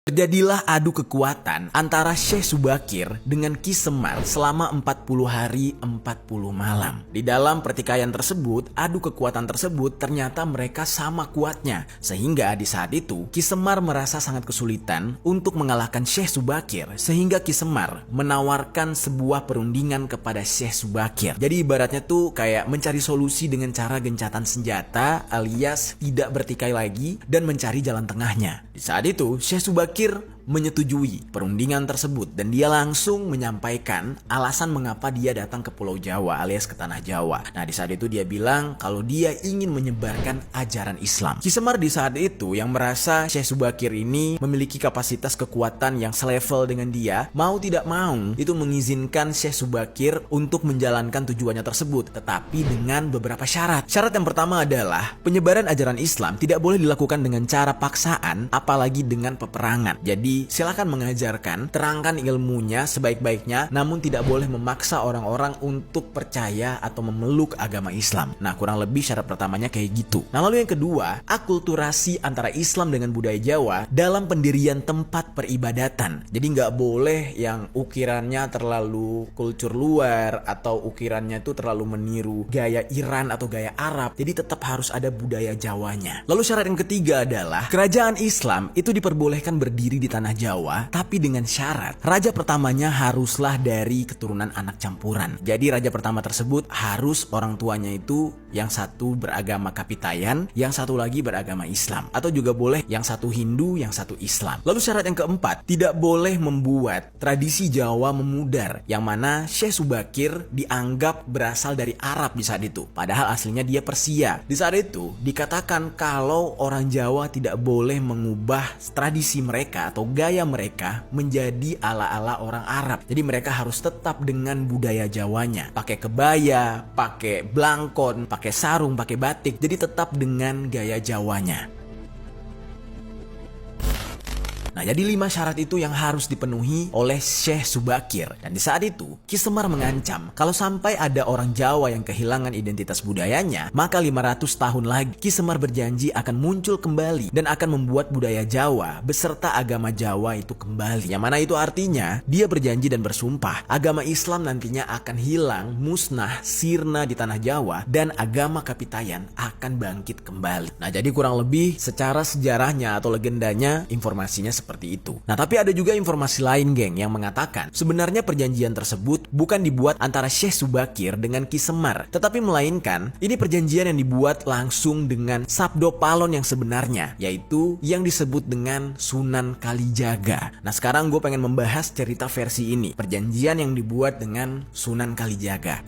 Terjadilah adu kekuatan antara Syekh Subakir dengan Ki Semar selama 40 hari 40 malam. Di dalam pertikaian tersebut, adu kekuatan tersebut ternyata mereka sama kuatnya. Sehingga di saat itu, Ki Semar merasa sangat kesulitan untuk mengalahkan Syekh Subakir. Sehingga Ki Semar menawarkan sebuah perundingan kepada Syekh Subakir. Jadi ibaratnya tuh kayak mencari solusi dengan cara gencatan senjata alias tidak bertikai lagi dan mencari jalan tengahnya. Di saat itu, Syekh Subakir menyetujui perundingan tersebut dan dia langsung menyampaikan alasan mengapa dia datang ke Pulau Jawa alias ke Tanah Jawa. Nah, di saat itu dia bilang kalau dia ingin menyebarkan ajaran Islam. Ki Semar di saat itu yang merasa Syekh Subakir ini memiliki kapasitas kekuatan yang selevel dengan dia, mau tidak mau itu mengizinkan Syekh Subakir untuk menjalankan tujuannya tersebut, tetapi dengan beberapa syarat. Syarat yang pertama adalah penyebaran ajaran Islam tidak boleh dilakukan dengan cara paksaan, apalagi dengan peperangan. Jadi silakan mengajarkan, terangkan ilmunya sebaik-baiknya, namun tidak boleh memaksa orang-orang untuk percaya atau memeluk agama Islam. Nah, kurang lebih syarat pertamanya kayak gitu. Nah, lalu yang kedua, akulturasi antara Islam dengan budaya Jawa dalam pendirian tempat peribadatan. Jadi nggak boleh yang ukirannya terlalu kultur luar atau ukirannya itu terlalu meniru gaya Iran atau gaya Arab. Jadi tetap harus ada budaya Jawanya. Lalu syarat yang ketiga adalah kerajaan Islam itu diperbolehkan berdiri di Tanah Jawa, tapi dengan syarat raja pertamanya haruslah dari keturunan anak campuran. Jadi raja pertama tersebut harus orang tuanya itu yang satu beragama Kapitayan, yang satu lagi beragama Islam, atau juga boleh yang satu Hindu, yang satu Islam. Lalu syarat yang keempat, tidak boleh membuat tradisi Jawa memudar, yang mana Syekh Subakir dianggap berasal dari Arab di saat itu, padahal aslinya dia Persia. Di saat itu dikatakan kalau orang Jawa tidak boleh mengubah tradisi mereka atau gaya mereka menjadi ala-ala orang Arab. Jadi mereka harus tetap dengan budaya Jawanya. Pakai kebaya, pakai blangkon, pakai sarung, pakai batik. Jadi tetap dengan gaya Jawanya. Nah, jadi 5 syarat itu yang harus dipenuhi oleh Syekh Subakir. Dan di saat itu, Ki Semar mengancam kalau sampai ada orang Jawa yang kehilangan identitas budayanya, maka 500 tahun lagi Ki Semar berjanji akan muncul kembali dan akan membuat budaya Jawa beserta agama Jawa itu kembali. Yang mana itu artinya dia berjanji dan bersumpah agama Islam nantinya akan hilang, musnah, sirna di Tanah Jawa dan agama Kapitayan akan bangkit kembali. Nah, jadi kurang lebih secara sejarahnya atau legendanya informasinya seperti itu. Nah, tapi ada juga informasi lain, geng, yang mengatakan sebenarnya perjanjian tersebut bukan dibuat antara Syekh Subakir dengan Ki Semar, tetapi melainkan ini perjanjian yang dibuat langsung dengan Sabdo Palon yang sebenarnya, yaitu yang disebut dengan Sunan Kalijaga. Nah, sekarang gue pengen membahas cerita versi ini, perjanjian yang dibuat dengan Sunan Kalijaga.